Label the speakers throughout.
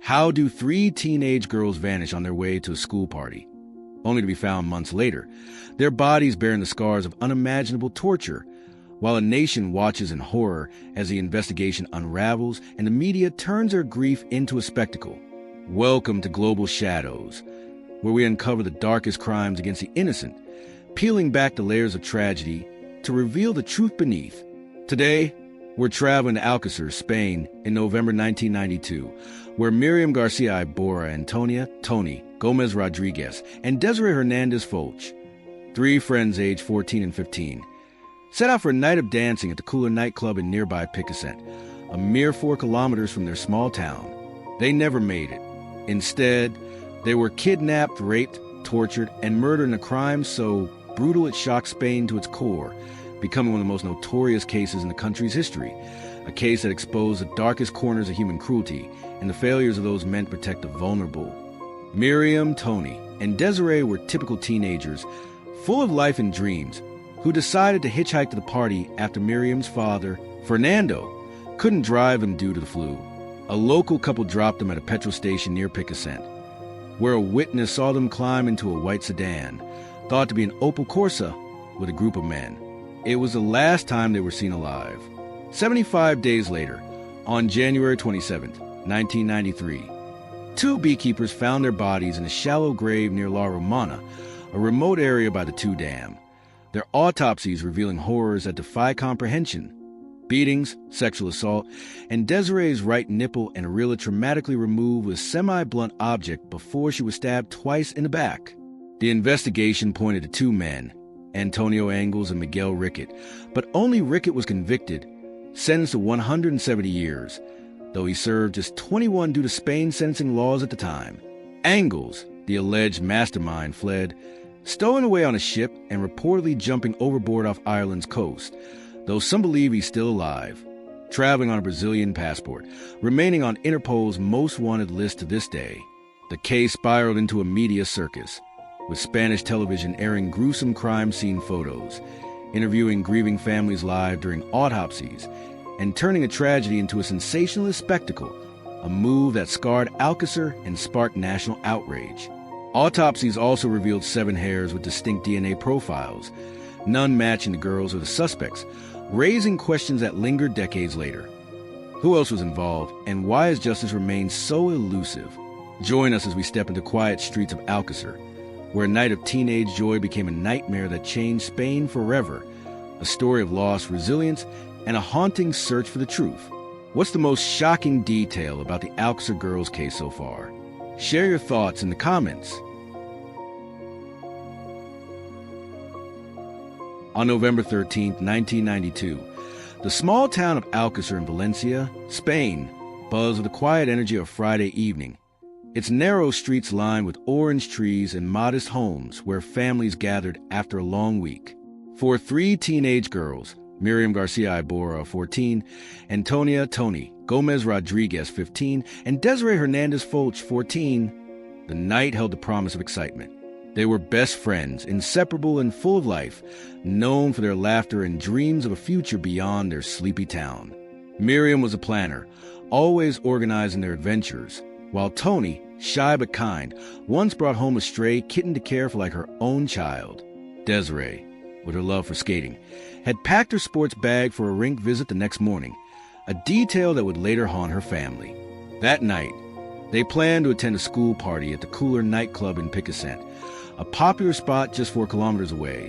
Speaker 1: How do 3 teenage girls vanish on their way to a school party, only to be found months later, their bodies bearing the scars of unimaginable torture, while a nation watches in horror as the investigation unravels and the media turns their grief into a spectacle? Welcome to Global Shadows, where we uncover the darkest crimes against the innocent, peeling back the layers of tragedy to reveal the truth beneath. Today, we're traveling to Alcàsser, Spain, in November 1992, where Miriam Garcia Iborra and Toñi Gomez Rodriguez and Desirée Hernandez Folch, 3 friends aged 14 and 15, set out for a night of dancing at the Cooler nightclub in nearby Picassent, a mere 4 kilometers from their small town. They never made it. Instead, they were kidnapped, raped, tortured, and murdered in a crime so brutal it shocked Spain to its core, becoming one of the most notorious cases in the country's history, a case that exposed the darkest corners of human cruelty and the failures of those meant to protect the vulnerable. Miriam, Toñi, and Desirée were typical teenagers, full of life and dreams, who decided to hitchhike to the party after Miriam's father, Fernando, couldn't drive them due to the flu. A local couple dropped them at a petrol station near Picassent, where a witness saw them climb into a white sedan, thought to be an Opel Corsa, with a group of men. It was the last time they were seen alive. 75 days later, on January 27, 1993, 2 beekeepers found their bodies in a shallow grave near La Romana, a remote area by the 2 Dam. Their autopsies revealing horrors that defy comprehension. Beatings, sexual assault, and Desiree's right nipple and areola traumatically removed with a semi-blunt object before she was stabbed twice in the back. The investigation pointed to 2 men, Antonio Angles and Miguel Ricart, but only Ricart was convicted, sentenced to 170 years, though he served just 21 due to Spain's sentencing laws at the time. Angles, the alleged mastermind, fled, stowing away on a ship and reportedly jumping overboard off Ireland's coast, though some believe he's still alive, traveling on a Brazilian passport, remaining on Interpol's most wanted list to this day. The case spiraled into a media circus, with Spanish television airing gruesome crime scene photos, interviewing grieving families live during autopsies, and turning a tragedy into a sensationalist spectacle, a move that scarred Alcàsser and sparked national outrage. Autopsies also revealed 7 hairs with distinct DNA profiles, none matching the girls or the suspects, raising questions that lingered decades later. Who else was involved, and why has justice remained so elusive? Join us as we step into quiet streets of Alcàsser, where a night of teenage joy became a nightmare that changed Spain forever, a story of loss, resilience, and a haunting search for the truth. What's the most shocking detail about the Alcàsser Girls case so far? Share your thoughts in the comments. On November 13, 1992, the small town of Alcàsser in Valencia, Spain, buzzed with the quiet energy of Friday evening. Its narrow streets lined with orange trees and modest homes where families gathered after a long week. For 3 teenage girls, Miriam Garcia Iborra, 14, and Toñi Gomez Rodriguez, 15, and Desirée Hernandez Folch, 14, the night held the promise of excitement. They were best friends, inseparable and full of life, known for their laughter and dreams of a future beyond their sleepy town. Miriam was a planner, always organizing their adventures, while Toñi, shy but kind, once brought home a stray kitten to care for like her own child. Desirée, with her love for skating, had packed her sports bag for a rink visit the next morning, a detail that would later haunt her family. That night, they planned to attend a school party at the Cooler nightclub in Picassent, a popular spot just 4 kilometers away,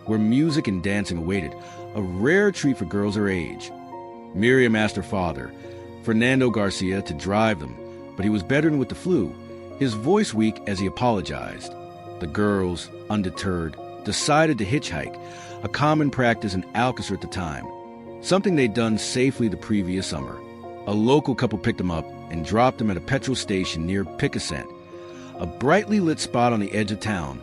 Speaker 1: where music and dancing awaited, a rare treat for girls her age. Miriam asked her father, Fernando Garcia, to drive them, but he was bedridden with the flu, his voice weak as he apologized. The girls, undeterred, decided to hitchhike, a common practice in Alcàsser at the time, something they'd done safely the previous summer. A local couple picked them up and dropped them at a petrol station near Picassent, a brightly lit spot on the edge of town,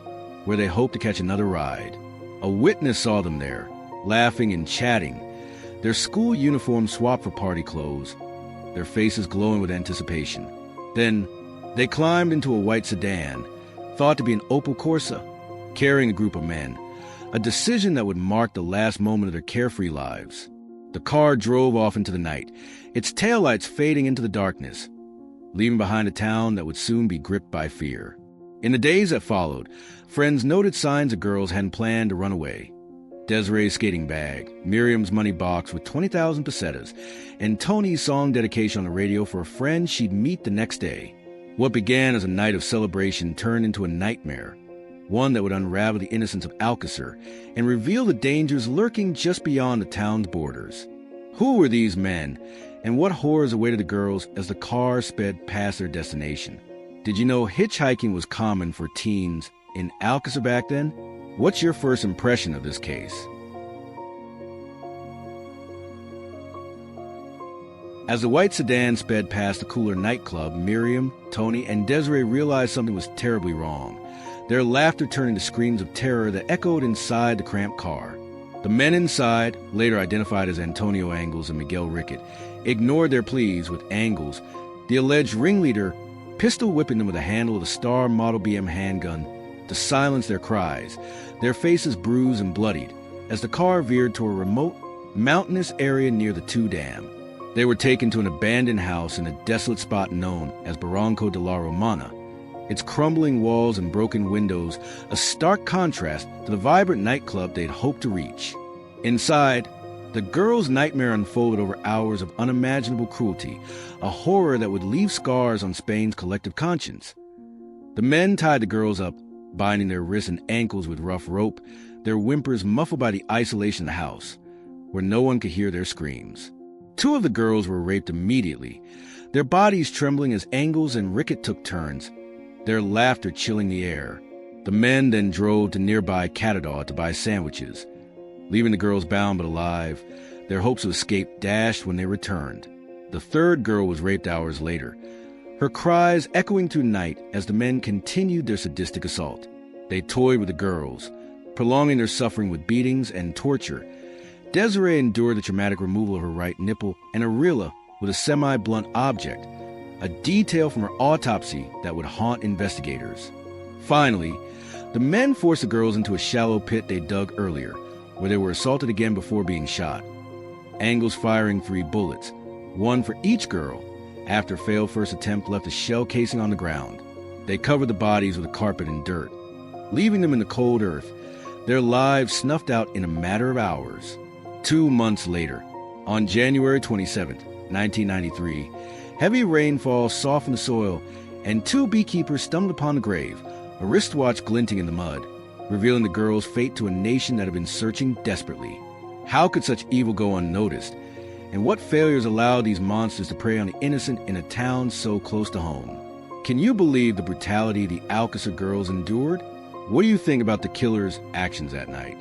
Speaker 1: where they hoped to catch another ride. A witness saw them there, laughing and chatting, their school uniforms swapped for party clothes, their faces glowing with anticipation. Then, they climbed into a white sedan, thought to be an Opel Corsa, carrying a group of men, a decision that would mark the last moment of their carefree lives. The car drove off into the night, its taillights fading into the darkness. leaving behind a town that would soon be gripped by fear. In the days that followed, friends noted signs the girls hadn't planned to run away. Desiree's skating bag, Miriam's money box with 20,000 pesetas, and Toñi's song dedication on the radio for a friend she'd meet the next day. What began as a night of celebration turned into a nightmare, one that would unravel the innocence of Alcàsser and reveal the dangers lurking just beyond the town's borders. Who were these men, and what horrors awaited the girls as the car sped past their destination? Did you know hitchhiking was common for teens in Alcàsser back then? What's your first impression of this case? As the white sedan sped past the cooler nightclub, Miriam, Toñi, and Desirée realized something was terribly wrong. Their laughter turned into screams of terror that echoed inside the cramped car. The men inside, later identified as Antonio Angles and Miguel Ricart, ignored their pleas with Angles, the alleged ringleader, pistol whipping them with the handle of the Star Model BM handgun to silence their cries, their faces bruised and bloodied, as the car veered toward a remote, mountainous area near the Two Dam. They were taken to an abandoned house in a desolate spot known as Barranco de la Romana, its crumbling walls and broken windows a stark contrast to the vibrant nightclub they'd hoped to reach. Inside, the girls' nightmare unfolded over hours of unimaginable cruelty, a horror that would leave scars on Spain's collective conscience. The men tied the girls up, binding their wrists and ankles with rough rope, their whimpers muffled by the isolation of the house, where no one could hear their screams. 2 of the girls were raped immediately, their bodies trembling as Angles and Ricart took turns, their laughter chilling the air. The men then drove to nearby Catador to buy sandwiches, leaving the girls bound but alive, their hopes of escape dashed when they returned. The 3rd girl was raped hours later, her cries echoing through night as the men continued their sadistic assault. They toyed with the girls, prolonging their suffering with beatings and torture. Desirée endured the traumatic removal of her right nipple and a rilla with a semi-blunt object, a detail from her autopsy that would haunt investigators. Finally, the men forced the girls into a shallow pit they dug earlier, where they were assaulted again before being shot. Angles firing 3 bullets, 1 for each girl, after a failed first attempt left a shell casing on the ground. They covered the bodies with a carpet and dirt, leaving them in the cold earth, their lives snuffed out in a matter of hours. 2 months later, on January 27, 1993, heavy rainfall softened the soil, and 2 beekeepers stumbled upon the grave, a wristwatch glinting in the mud, revealing the girls' fate to a nation that had been searching desperately. How could such evil go unnoticed? And what failures allowed these monsters to prey on the innocent in a town so close to home? Can you believe the brutality the Alcàsser girls endured? What do you think about the killer's actions that night?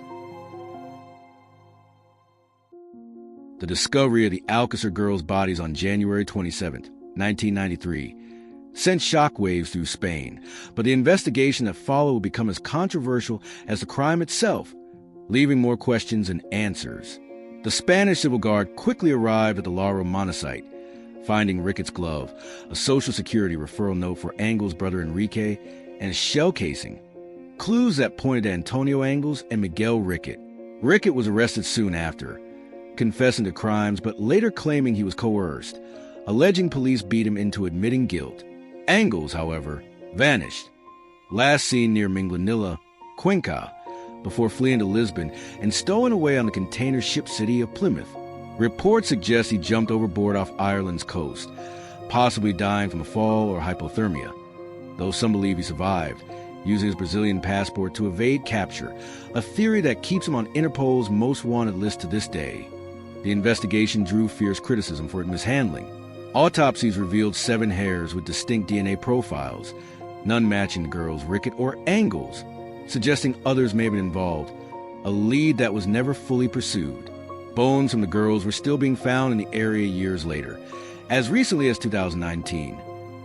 Speaker 1: The discovery of the Alcàsser girls' bodies on January 27, 1993, sent shockwaves through Spain, but the investigation that followed would become as controversial as the crime itself, leaving more questions than answers. The Spanish Civil Guard quickly arrived at the La Romana site, finding Ricart's glove, a Social Security referral note for Angles' brother Enrique, and a shell casing, clues that pointed to Antonio Angles and Miguel Ricart. Ricart was arrested soon after, confessing to crimes but later claiming he was coerced, alleging police beat him into admitting guilt. Angles, however, vanished, last seen near Minglanilla, Cuenca, before fleeing to Lisbon and stolen away on the container ship city of Plymouth. Reports suggest he jumped overboard off Ireland's coast, possibly dying from a fall or hypothermia, though some believe he survived, using his Brazilian passport to evade capture, a theory that keeps him on Interpol's most wanted list to this day. The investigation drew fierce criticism for its mishandling. Autopsies revealed 7 hairs with distinct DNA profiles, none matching the girls' Ricart or Angles, suggesting others may have been involved, a lead that was never fully pursued. Bones from the girls were still being found in the area years later, as recently as 2019,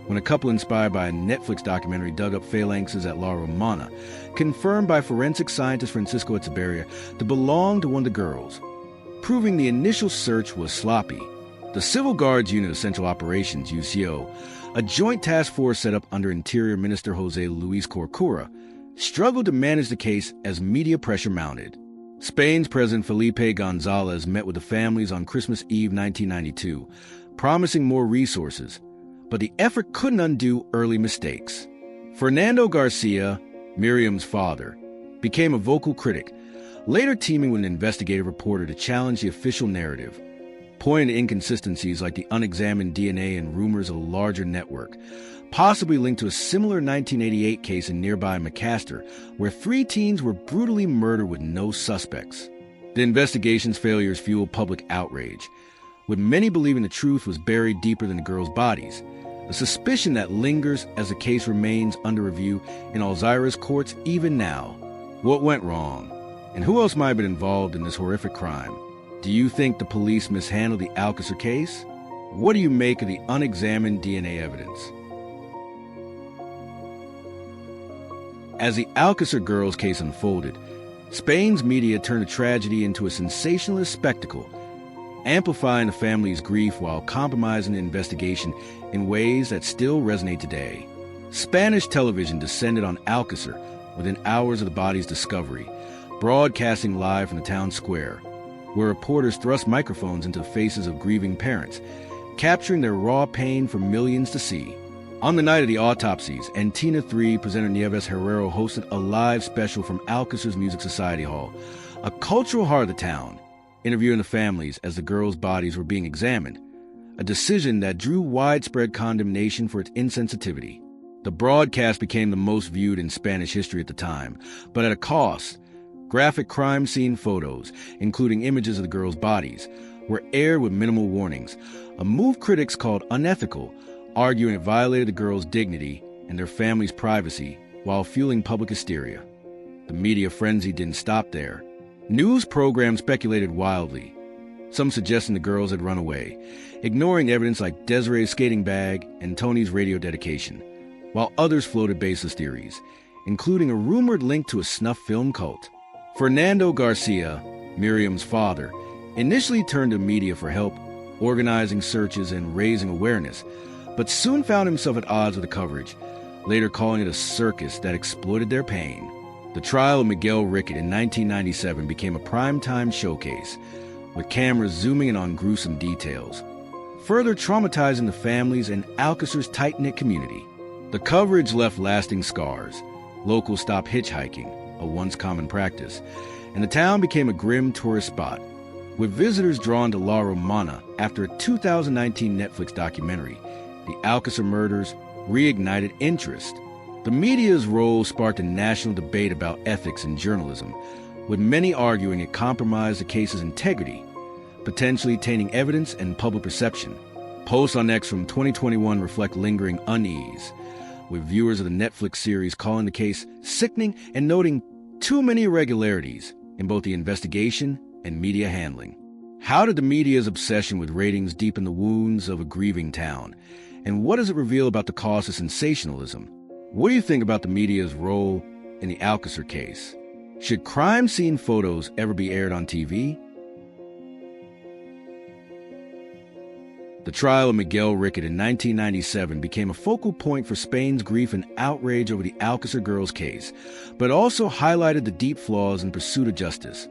Speaker 1: when a couple inspired by a Netflix documentary dug up phalanxes at La Romana, confirmed by forensic scientist Francisco Echeverria to belong to one of the girls, proving the initial search was sloppy. The Civil Guards Unit of Central Operations, UCO, a joint task force set up under Interior Minister Jose Luis Corcura, struggled to manage the case as media pressure mounted. Spain's President Felipe González met with the families on Christmas Eve 1992, promising more resources, but the effort couldn't undo early mistakes. Fernando Garcia, Miriam's father, became a vocal critic, later teaming with an investigative reporter to challenge the official narrative, pointing to inconsistencies like the unexamined DNA and rumors of a larger network, possibly linked to a similar 1988 case in nearby McAlester, where 3 teens were brutally murdered with no suspects. The investigation's failures fueled public outrage, with many believing the truth was buried deeper than the girls' bodies, a suspicion that lingers as the case remains under review in Alcàsser's courts even now. What went wrong? And who else might have been involved in this horrific crime? Do you think the police mishandled the Alcàsser case? What do you make of the unexamined DNA evidence? As the Alcàsser Girls case unfolded, Spain's media turned a tragedy into a sensationalist spectacle, amplifying the family's grief while compromising the investigation in ways that still resonate today. Spanish television descended on Alcàsser within hours of the body's discovery, broadcasting live from the town square, where reporters thrust microphones into the faces of grieving parents, capturing their raw pain for millions to see. On the night of the autopsies, Antena 3 presenter Nieves Herrero hosted a live special from Alcàsser's Music Society Hall, a cultural heart of the town, interviewing the families as the girls' bodies were being examined, a decision that drew widespread condemnation for its insensitivity. The broadcast became the most viewed in Spanish history at the time, but at a cost. Graphic crime scene photos, including images of the girls' bodies, were aired with minimal warnings, a move critics called unethical, arguing it violated the girls' dignity and their families' privacy while fueling public hysteria. The media frenzy didn't stop there. News programs speculated wildly, some suggesting the girls had run away, ignoring evidence like Desiree's skating bag and Toñi's radio dedication, while others floated baseless theories, including a rumored link to a snuff film cult. Fernando Garcia, Miriam's father, initially turned to media for help, organizing searches and raising awareness, but soon found himself at odds with the coverage, later calling it a circus that exploited their pain. The trial of Miguel Ricart in 1997 became a primetime showcase, with cameras zooming in on gruesome details, further traumatizing the families and Alcàsser's tight-knit community. The coverage left lasting scars. Locals stopped hitchhiking, a once common practice, and the town became a grim tourist spot, with visitors drawn to La Romana after a 2019 Netflix documentary. The Alcàsser murders reignited interest. The media's role sparked a national debate about ethics in journalism, with many arguing it compromised the case's integrity, potentially tainting evidence and public perception. Posts on X from 2021 reflect lingering unease, with viewers of the Netflix series calling the case sickening and noting too many irregularities in both the investigation and media handling. How did the media's obsession with ratings deepen the wounds of a grieving town? And what does it reveal about the cost of sensationalism? What do you think about the media's role in the Alcàsser case? Should crime scene photos ever be aired on TV? The trial of Miguel Ricart in 1997 became a focal point for Spain's grief and outrage over the Alcàsser Girls case, but also highlighted the deep flaws in pursuit of justice,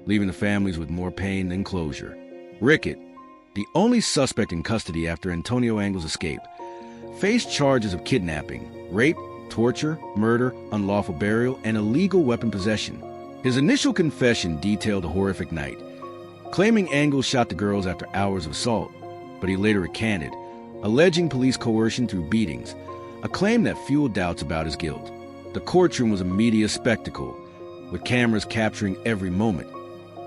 Speaker 1: leaving the families with more pain than closure. Ricart, the only suspect in custody after Antonio Angle's escape, faced charges of kidnapping, rape, torture, murder, unlawful burial, and illegal weapon possession. His initial confession detailed a horrific night, claiming Angle shot the girls after hours of assault, but he later recanted, alleging police coercion through beatings, a claim that fueled doubts about his guilt. The courtroom was a media spectacle, with cameras capturing every moment,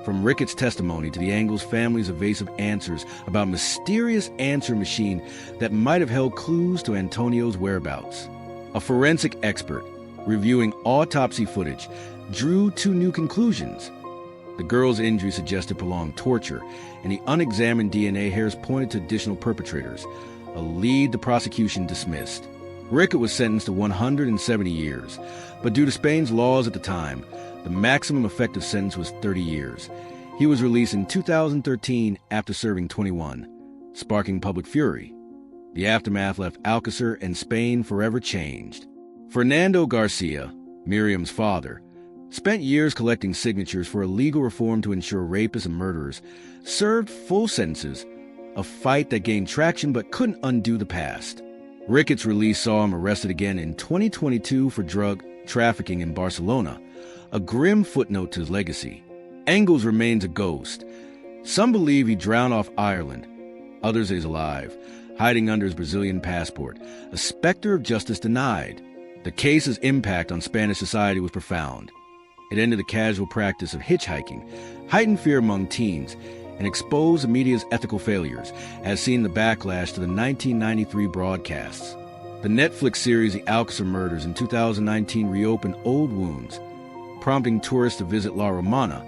Speaker 1: from Ricart's testimony to the Angles family's evasive answers about a mysterious answer machine that might have held clues to Antonio's whereabouts. A forensic expert, reviewing autopsy footage, drew 2 new conclusions. The girls' injuries suggested prolonged torture, and the unexamined DNA hairs pointed to additional perpetrators, a lead the prosecution dismissed. Ricart was sentenced to 170 years, but due to Spain's laws at the time, the maximum effective sentence was 30 years. He was released in 2013 after serving 21, sparking public fury. The aftermath left Alcàsser and Spain forever changed. Fernando Garcia, Miriam's father, spent years collecting signatures for a legal reform to ensure rapists and murderers served full sentences, a fight that gained traction but couldn't undo the past. Riccart's release saw him arrested again in 2022 for drug trafficking in Barcelona, a grim footnote to his legacy. Engels remains a ghost. Some believe he drowned off Ireland. Others is alive, hiding under his Brazilian passport, a specter of justice denied. The case's impact on Spanish society was profound. It ended the casual practice of hitchhiking, heightened fear among teens, and exposed the media's ethical failures, as seen in the backlash to the 1993 broadcasts. The Netflix series The Alcàsser Murders in 2019 reopened old wounds, prompting tourists to visit La Romana,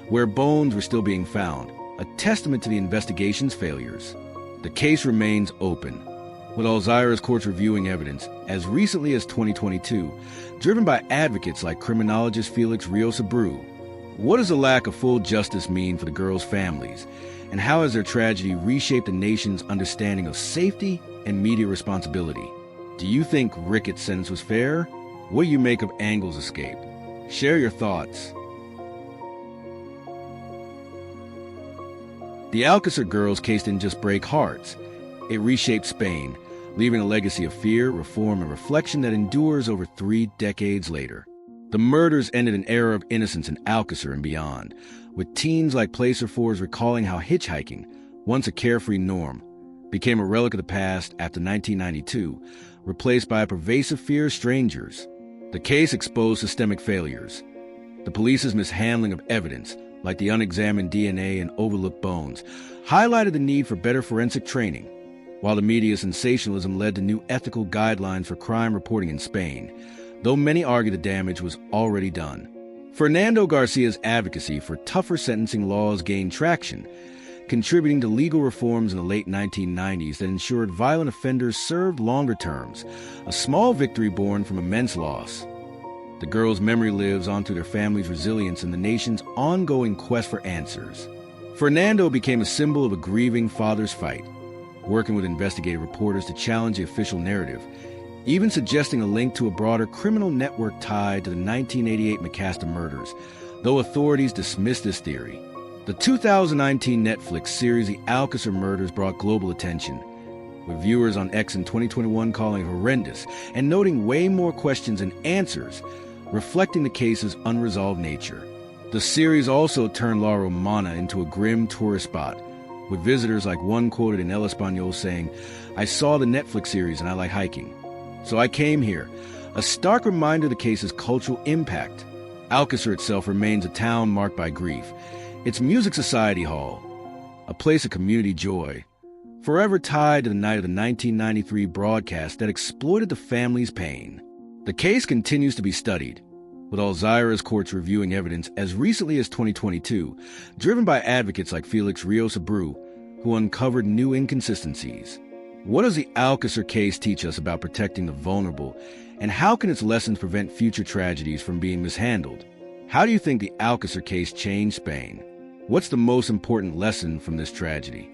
Speaker 1: where bones were still being found, a testament to the investigation's failures. The case remains open, with Alcàsser courts reviewing evidence as recently as 2022, driven by advocates like criminologist Felix Rios Abreu. What does the lack of full justice mean for the girls' families, and how has their tragedy reshaped the nation's understanding of safety and media responsibility? Do you think Riccart's sentence was fair? What do you make of Engels' escape? Share your thoughts. The Alcàsser Girls case didn't just break hearts. It reshaped Spain, leaving a legacy of fear, reform, and reflection that endures over 3 decades later. The murders ended an era of innocence in Alcàsser and beyond, with teens like Placer 4's recalling how hitchhiking, once a carefree norm, became a relic of the past after 1992, replaced by a pervasive fear of strangers. The case exposed systemic failures. The police's mishandling of evidence, like the unexamined DNA and overlooked bones, highlighted the need for better forensic training, while the media's sensationalism led to new ethical guidelines for crime reporting in Spain, though many argue the damage was already done. Fernando Garcia's advocacy for tougher sentencing laws gained traction, contributing to legal reforms in the late 1990s that ensured violent offenders served longer terms, a small victory born from immense loss. The girls' memory lives on through their families' resilience and the nation's ongoing quest for answers. Fernando became a symbol of a grieving father's fight, working with investigative reporters to challenge the official narrative, even suggesting a link to a broader criminal network tied to the 1988 Macasta murders, though authorities dismissed this theory. The 2019 Netflix series The Alcàsser Murders brought global attention, with viewers on X in 2021 calling it horrendous and noting way more questions than answers, reflecting the case's unresolved nature. The series also turned La Romana into a grim tourist spot, with visitors like one quoted in El Español saying, "I saw the Netflix series and I like hiking, so I came here," a stark reminder of the case's cultural impact. Alcàsser itself remains a town marked by grief, its music society hall, a place of community joy, forever tied to the night of the 1993 broadcast that exploited the family's pain. The case continues to be studied, with Alcàsser's courts reviewing evidence as recently as 2022, driven by advocates like Felix Rios Abreu, who uncovered new inconsistencies. What does the Alcàsser case teach us about protecting the vulnerable, and how can its lessons prevent future tragedies from being mishandled? How do you think the Alcàsser case changed Spain? What's the most important lesson from this tragedy?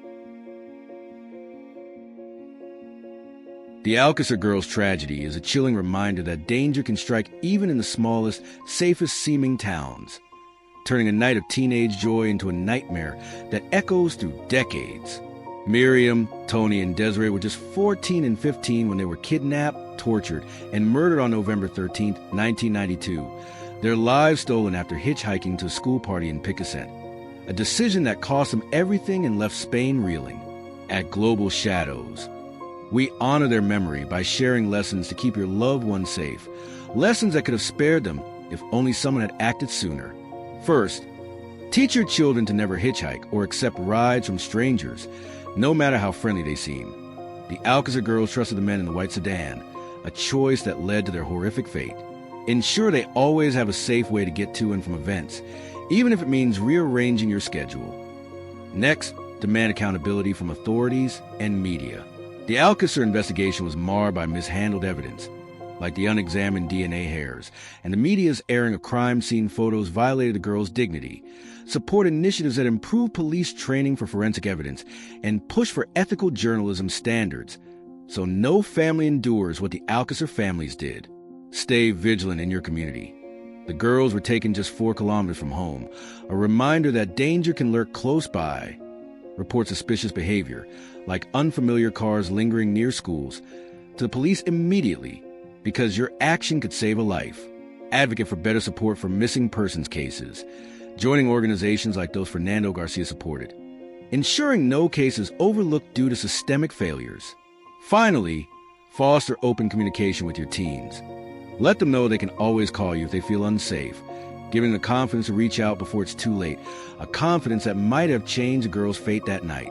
Speaker 1: The Alcàsser Girls' tragedy is a chilling reminder that danger can strike even in the smallest, safest-seeming towns, turning a night of teenage joy into a nightmare that echoes through decades. Miriam, Toñi, and Desirée were just 14 and 15 when they were kidnapped, tortured, and murdered on November 13, 1992, their lives stolen after hitchhiking to a school party in Picassent, a decision that cost them everything and left Spain reeling. At Global Shadows, we honor their memory by sharing lessons to keep your loved ones safe, lessons that could have spared them if only someone had acted sooner. First, teach your children to never hitchhike or accept rides from strangers, no matter how friendly they seem. The Alcàsser Girls trusted the men in the white sedan, a choice that led to their horrific fate. Ensure they always have a safe way to get to and from events, even if it means rearranging your schedule. Next, demand accountability from authorities and media. The Alcàsser investigation was marred by mishandled evidence, like the unexamined DNA hairs, and the media's airing of crime scene photos violated the girls' dignity. Support initiatives that improve police training for forensic evidence and push for ethical journalism standards, so no family endures what the Alcàsser families did. Stay vigilant in your community. The girls were taken just 4 kilometers from home, a reminder that danger can lurk close by. Report suspicious behavior, like unfamiliar cars lingering near schools, to the police immediately, because your action could save a life. Advocate for better support for missing persons cases, joining organizations like those Fernando Garcia supported. Ensuring no case is overlooked due to systemic failures. Finally, foster open communication with your teens. Let them know they can always call you if they feel unsafe, giving them the confidence to reach out before it's too late, a confidence that might have changed the girl's fate that night.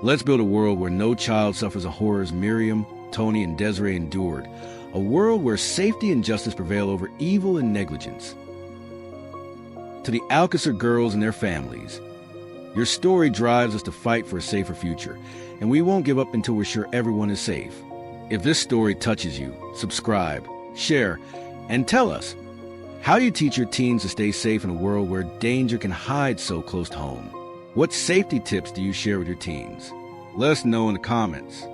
Speaker 1: Let's build a world where no child suffers the horrors Miriam, Toñi, and Desirée endured, a world where safety and justice prevail over evil and negligence. To the Alcàsser girls and their families, your story drives us to fight for a safer future, and we won't give up until we're sure everyone is safe. If this story touches you, subscribe, share, and tell us, how do you teach your teens to stay safe in a world where danger can hide so close to home? What safety tips do you share with your teens? Let us know in the comments.